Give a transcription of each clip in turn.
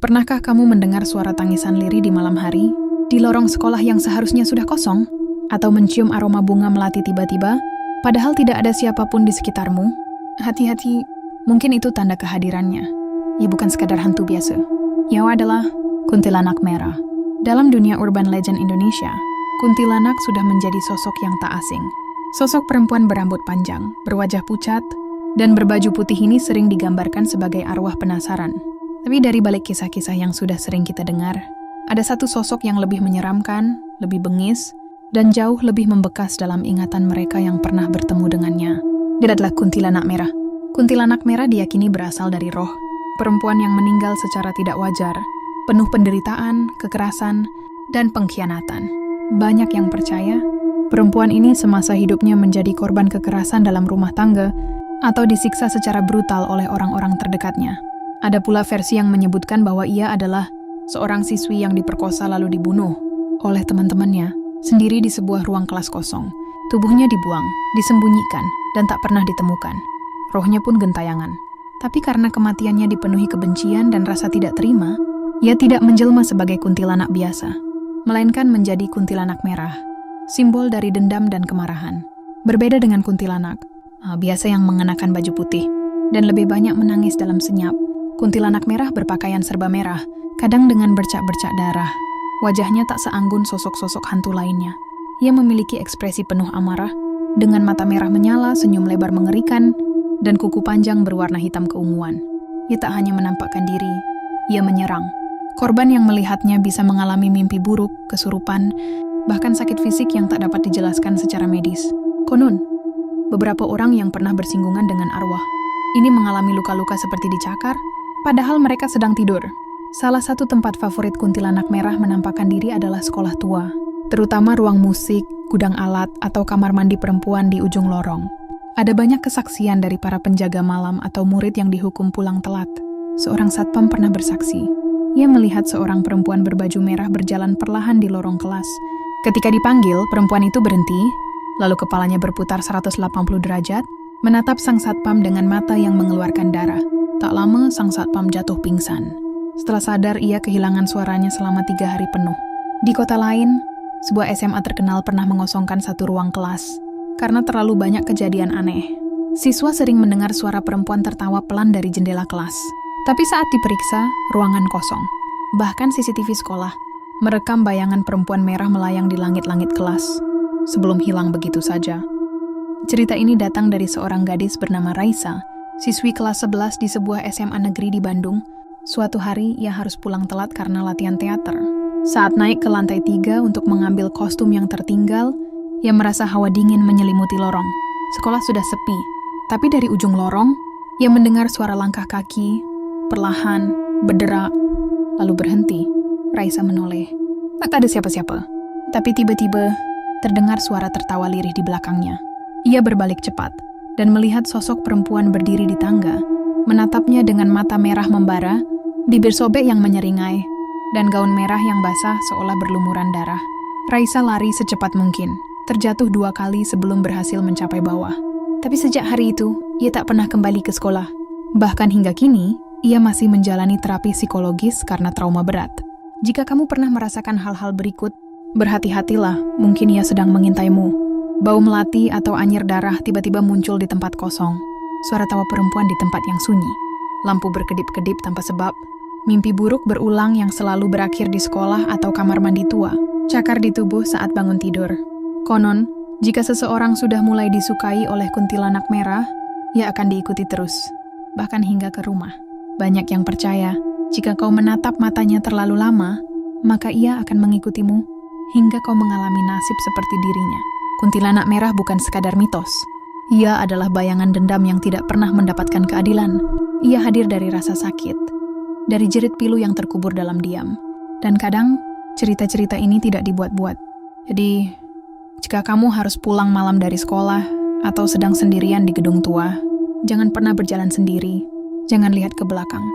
Pernahkah kamu mendengar suara tangisan lirih di malam hari, di lorong sekolah yang seharusnya sudah kosong? Atau mencium aroma bunga melati tiba-tiba, padahal tidak ada siapapun di sekitarmu? Hati-hati, mungkin itu tanda kehadirannya. Ya bukan sekadar hantu biasa. Ia adalah kuntilanak merah. Dalam dunia urban legend Indonesia, kuntilanak sudah menjadi sosok yang tak asing. Sosok perempuan berambut panjang, berwajah pucat, dan berbaju putih ini sering digambarkan sebagai arwah penasaran. Tapi dari balik kisah-kisah yang sudah sering kita dengar, ada satu sosok yang lebih menyeramkan, lebih bengis, dan jauh lebih membekas dalam ingatan mereka yang pernah bertemu dengannya. Dia adalah kuntilanak merah. Kuntilanak merah diyakini berasal dari roh, perempuan yang meninggal secara tidak wajar, penuh penderitaan, kekerasan, dan pengkhianatan. Banyak yang percaya, perempuan ini semasa hidupnya menjadi korban kekerasan dalam rumah tangga atau disiksa secara brutal oleh orang-orang terdekatnya. Ada pula versi yang menyebutkan bahwa ia adalah seorang siswi yang diperkosa lalu dibunuh oleh teman-temannya sendiri di sebuah ruang kelas kosong. Tubuhnya dibuang, disembunyikan, dan tak pernah ditemukan. Rohnya pun gentayangan. Tapi karena kematiannya dipenuhi kebencian dan rasa tidak terima, ia tidak menjelma sebagai kuntilanak biasa, melainkan menjadi kuntilanak merah, simbol dari dendam dan kemarahan. Berbeda dengan kuntilanak, biasa yang mengenakan baju putih, dan lebih banyak menangis dalam senyap, kuntilanak merah berpakaian serba merah, kadang dengan bercak-bercak darah. Wajahnya tak seanggun sosok-sosok hantu lainnya. Ia memiliki ekspresi penuh amarah, dengan mata merah menyala, senyum lebar mengerikan, dan kuku panjang berwarna hitam keunguan. Ia tak hanya menampakkan diri, ia menyerang. Korban yang melihatnya bisa mengalami mimpi buruk, kesurupan, bahkan sakit fisik yang tak dapat dijelaskan secara medis. Konon, beberapa orang yang pernah bersinggungan dengan arwah ini mengalami luka-luka seperti dicakar, padahal mereka sedang tidur. Salah satu tempat favorit kuntilanak merah menampakkan diri adalah sekolah tua, terutama ruang musik, gudang alat, atau kamar mandi perempuan di ujung lorong. Ada banyak kesaksian dari para penjaga malam atau murid yang dihukum pulang telat. Seorang satpam pernah bersaksi. Ia melihat seorang perempuan berbaju merah berjalan perlahan di lorong kelas. Ketika dipanggil, perempuan itu berhenti, lalu kepalanya berputar 180 derajat, menatap sang satpam dengan mata yang mengeluarkan darah. Tak lama, sang satpam jatuh pingsan. Setelah sadar, ia kehilangan suaranya selama 3 hari penuh. Di kota lain, sebuah SMA terkenal pernah mengosongkan satu ruang kelas karena terlalu banyak kejadian aneh. Siswa sering mendengar suara perempuan tertawa pelan dari jendela kelas. Tapi saat diperiksa, ruangan kosong. Bahkan CCTV sekolah merekam bayangan perempuan merah melayang di langit-langit kelas sebelum hilang begitu saja. Cerita ini datang dari seorang gadis bernama Raisa, siswi kelas 11 di sebuah SMA negeri di Bandung. Suatu hari, ia harus pulang telat karena latihan teater. Saat naik ke lantai 3 untuk mengambil kostum yang tertinggal, ia merasa hawa dingin menyelimuti lorong. Sekolah sudah sepi, tapi dari ujung lorong, ia mendengar suara langkah kaki, perlahan, berderak, lalu berhenti. Raisa menoleh. Tak ada siapa-siapa. Tapi tiba-tiba, terdengar suara tertawa lirih di belakangnya. Ia berbalik cepat, dan melihat sosok perempuan berdiri di tangga, menatapnya dengan mata merah membara, bibir sobek yang menyeringai, dan gaun merah yang basah seolah berlumuran darah. Raisa lari secepat mungkin, terjatuh 2 kali sebelum berhasil mencapai bawah. Tapi sejak hari itu, ia tak pernah kembali ke sekolah. Bahkan hingga kini, ia masih menjalani terapi psikologis karena trauma berat. Jika kamu pernah merasakan hal-hal berikut, berhati-hatilah, mungkin ia sedang mengintaimu. Bau melati atau anyir darah tiba-tiba muncul di tempat kosong. Suara tawa perempuan di tempat yang sunyi. Lampu berkedip-kedip tanpa sebab. Mimpi buruk berulang yang selalu berakhir di sekolah atau kamar mandi tua. Cakar di tubuh saat bangun tidur. Konon, jika seseorang sudah mulai disukai oleh kuntilanak merah, ia akan diikuti terus, bahkan hingga ke rumah. Banyak yang percaya, jika kau menatap matanya terlalu lama, maka ia akan mengikutimu hingga kau mengalami nasib seperti dirinya. Kuntilanak merah bukan sekadar mitos. Ia adalah bayangan dendam yang tidak pernah mendapatkan keadilan. Ia hadir dari rasa sakit, dari jerit pilu yang terkubur dalam diam. Dan kadang, cerita-cerita ini tidak dibuat-buat. Jadi, jika kamu harus pulang malam dari sekolah atau sedang sendirian di gedung tua, jangan pernah berjalan sendiri, jangan lihat ke belakang.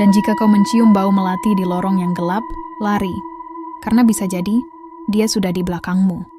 Dan jika kau mencium bau melati di lorong yang gelap, lari. Karena bisa jadi, dia sudah di belakangmu.